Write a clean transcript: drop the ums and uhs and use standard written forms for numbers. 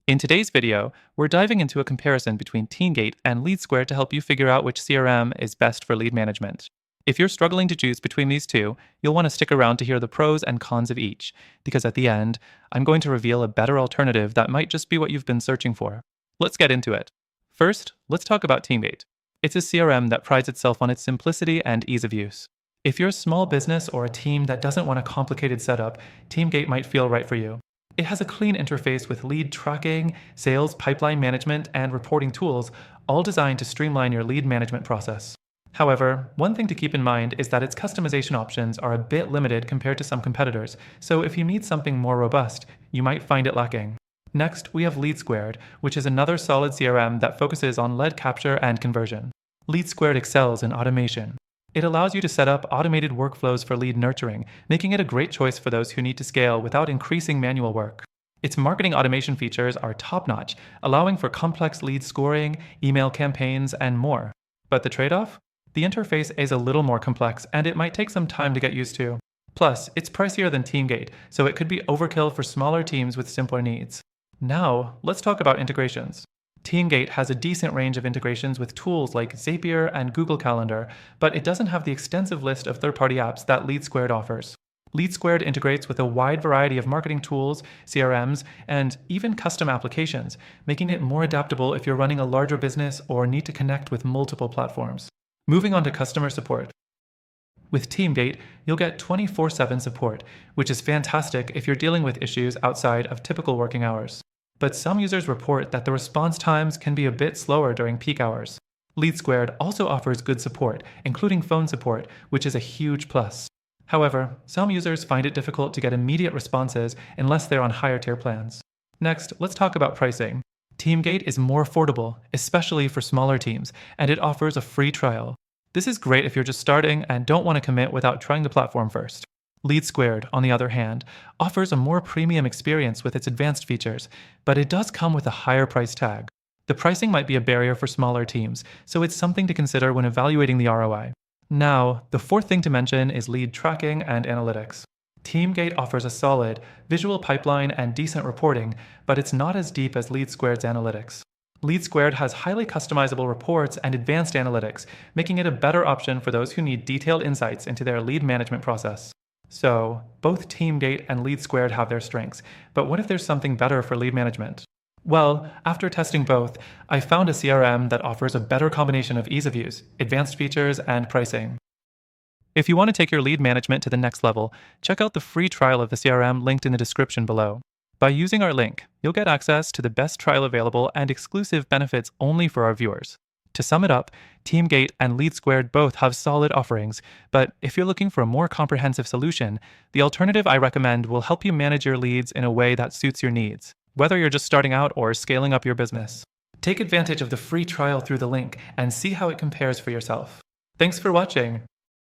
In today's video, we're diving into a comparison between Teamgate and LeadSquared to help you figure out which CRM is best for lead management. If you're struggling to choose between these two, you'll want to stick around to hear the pros and cons of each, because at the end, I'm going to reveal a better alternative that might just be what you've been searching for. Let's get into it. First, let's talk about Teamgate. It's a CRM that prides itself on its simplicity and ease of use. If you're a small business or a team that doesn't want a complicated setup, Teamgate might feel right for you. It has a clean interface with lead tracking, sales pipeline management, and reporting tools, all designed to streamline your lead management process. However, one thing to keep in mind is that its customization options are a bit limited compared to some competitors, so if you need something more robust, you might find it lacking. Next, we have LeadSquared, which is another solid CRM that focuses on lead capture and conversion. LeadSquared excels in automation. It allows you to set up automated workflows for lead nurturing, making it a great choice for those who need to scale without increasing manual work. Its marketing automation features are top-notch, allowing for complex lead scoring, email campaigns, and more. But the trade-off? The interface is a little more complex, and it might take some time to get used to. Plus, it's pricier than Teamgate, so it could be overkill for smaller teams with simpler needs. Now, let's talk about integrations. Teamgate has a decent range of integrations with tools like Zapier and Google Calendar, but it doesn't have the extensive list of third-party apps that LeadSquared offers. LeadSquared integrates with a wide variety of marketing tools, CRMs, and even custom applications, making it more adaptable if you're running a larger business or need to connect with multiple platforms. Moving on to customer support. With Teamgate, you'll get 24/7 support, which is fantastic if you're dealing with issues outside of typical working hours. But some users report that the response times can be a bit slower during peak hours. LeadSquared also offers good support, including phone support, which is a huge plus. However, some users find it difficult to get immediate responses unless they're on higher tier plans. Next, let's talk about pricing. Teamgate is more affordable, especially for smaller teams, and it offers a free trial. This is great if you're just starting and don't want to commit without trying the platform first. LeadSquared, on the other hand, offers a more premium experience with its advanced features, but it does come with a higher price tag. The pricing might be a barrier for smaller teams, so it's something to consider when evaluating the ROI. Now, the fourth thing to mention is lead tracking and analytics. Teamgate offers a solid, visual pipeline and decent reporting, but it's not as deep as LeadSquared's analytics. LeadSquared has highly customizable reports and advanced analytics, making it a better option for those who need detailed insights into their lead management process. So, both Teamgate and LeadSquared have their strengths, but what if there's something better for lead management? Well, after testing both, I found a CRM that offers a better combination of ease of use, advanced features, and pricing. If you want to take your lead management to the next level, check out the free trial of the CRM linked in the description below. By using our link, you'll get access to the best trial available and exclusive benefits only for our viewers. To sum it up, Teamgate and LeadSquared both have solid offerings, but if you're looking for a more comprehensive solution, the alternative I recommend will help you manage your leads in a way that suits your needs, whether you're just starting out or scaling up your business. Take advantage of the free trial through the link and see how it compares for yourself. Thanks for watching.